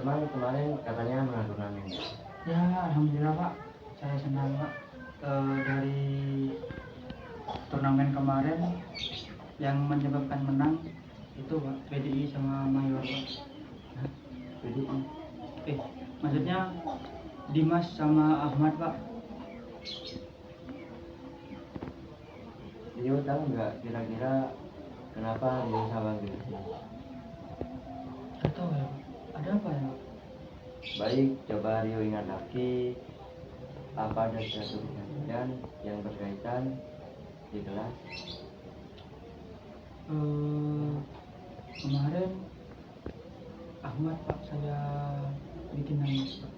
teman-teman kemarin katanya mengadu turnamen ya? Ya, alhamdulillah Pak, saya senang Pak. Dari turnamen kemarin yang menyebabkan menang itu Pak, PDI sama Mayor Pak. PDI? Maksudnya Dimas sama Ahmad Pak. Rio tahu nggak kira-kira kenapa Rio sama gitu? Gak tahu ya Pak, ada apa ya Pak? Baik, coba Rio ingat lagi apa ada suatu kejadian yang berkaitan di kelas. Kemarin Ahmad Pak, saya bikin nangis Pak.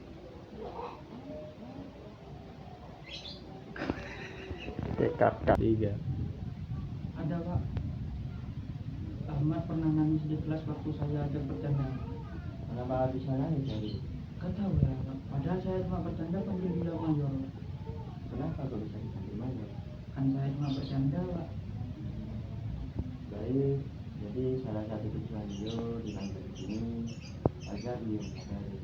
Kakak tiga. Ada Pak, Ahmad pernah nangis di kelas waktu saya ajak bercanda. Kenapa bisa nangis tadi? Gak tahu ya Pak, padahal saya cuma bercanda panggil dia Mayor. Kenapa kok bisa dipanggil Mayor? Kan saya cuma bercanda Pak. Baik, jadi salah satu tujuan Rio dipanggil di sini agar Rio sadari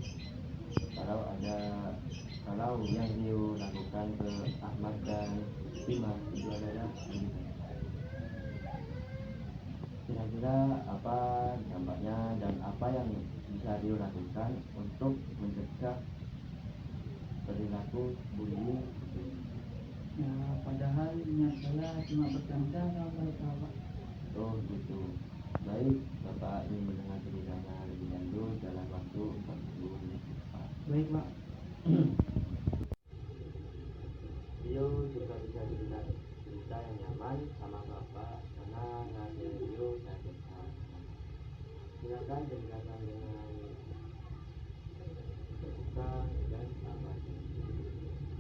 kalau yang Rio lakukan ke Ahmad dan Dimas itu adalah ini. Kira-kira apa dampaknya dan apa yang bisa Rio lakukan untuk mencegah perilaku bullying? Ya, padahal niat saya cuma bercanda sama mereka Pak. Oh gitu. Baik, Bapak ingin mendengar ceritanya lebih lanjut dalam waktu 40 menit ke depan. Baik Pak. Rio juga bisa cerita yang nyaman sama Bapak karena rahasia Rio saya cerita. Silakan ceritakan dengan terbuka dan sabar.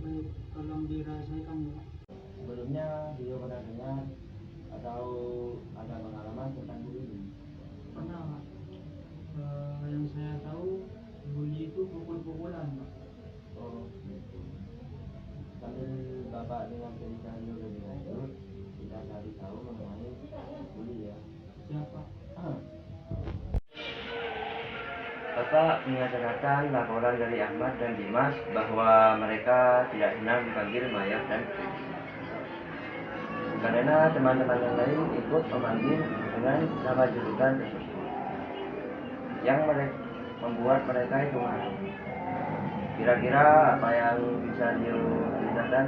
Baik, tolong dirahasiakan ya Pak. Sebelumnya Rio pernah dengar atau ada pengalaman tentang bullying? Pernah Pak. Yang saya tahu bully itu pukul-pukulan Pak. Oh gitu. Sambil Bapak dengan cerita Rio lebih lanjut, kita cari tahu mengenai bully ya. Siapa? Bapak mengatakan laporan dari Ahmad dan Dimas bahwa mereka tidak senang dipanggil Mayor dan Chris. Karena teman-teman yang lain ikut memanggil dengan nama julukan tersebut, yang membuat mereka itu malu. Kira-kira apa yang bisa diceritakan?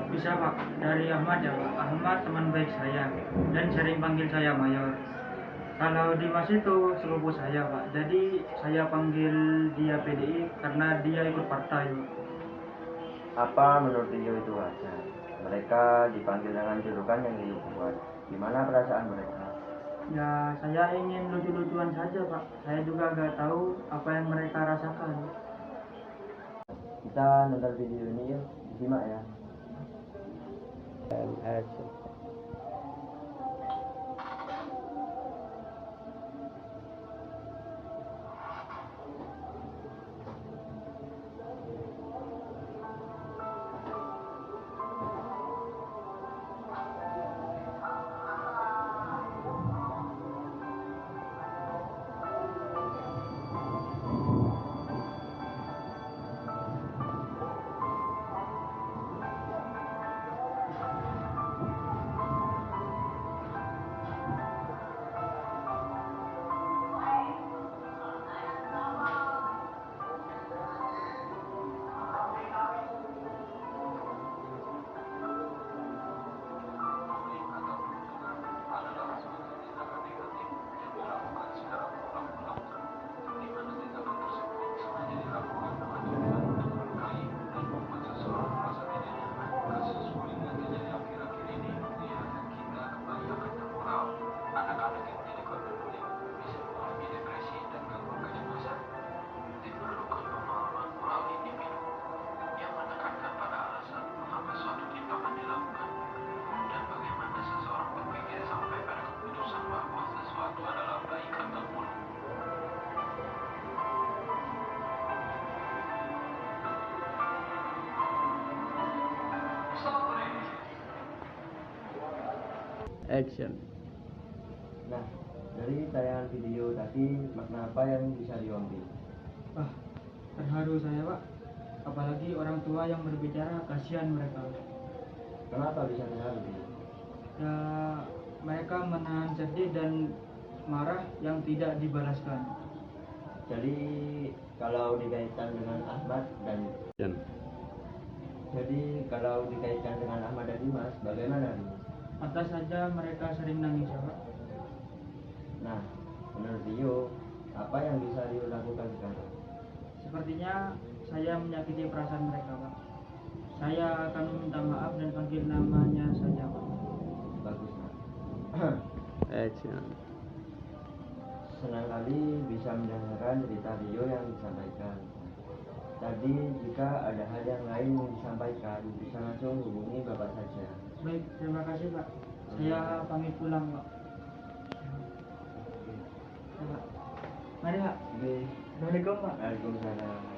Bisa Pak, dari Ahmad ya Pak. Ahmad teman baik saya dan sering panggil saya Mayor. Kalau Dimas itu sepupu saya Pak, jadi saya panggil dia PDI karena dia ikut partai Pak. Apa menurut Rio itu wajar? Mereka dipanggil dengan julukan yang Rio buat. Gimana perasaan mereka? Ya, saya ingin lucu-lucuan saja Pak. Saya juga gak tahu apa yang mereka rasakan. Kita nonton video ini yuk, disimak ya. And action. Action. Nah, dari tayangan video tadi makna apa yang bisa diambil? Terharu saya Pak, apalagi orang tua yang berbicara, kasihan mereka. Kenapa bisa terharu? Ya, mereka menahan sedih dan marah yang tidak dibalaskan. Jadi kalau dikaitkan dengan Ahmad dan Yan. Jadi kalau dikaitkan dengan Ahmad dan Dimas, bagaimana? Pantas saja mereka sering nangis ya Pak. Nah, menurut Rio, apa yang bisa Rio lakukan sekarang? Sepertinya saya menyakiti perasaan mereka Pak. Saya akan meminta maaf dan panggil namanya saja Pak. Bagus, Nak. Action. Senang kali bisa mendengarkan cerita Rio yang disampaikan. Tadi jika ada hal yang lain yang disampaikan, bisa langsung hubungi Bapak saja. Baik, terima kasih Pak. Saya pamit pulang Pak. Ya, Pak. Mari Pak. Oke. Assalamualaikum Pak. Waalaikumsalam.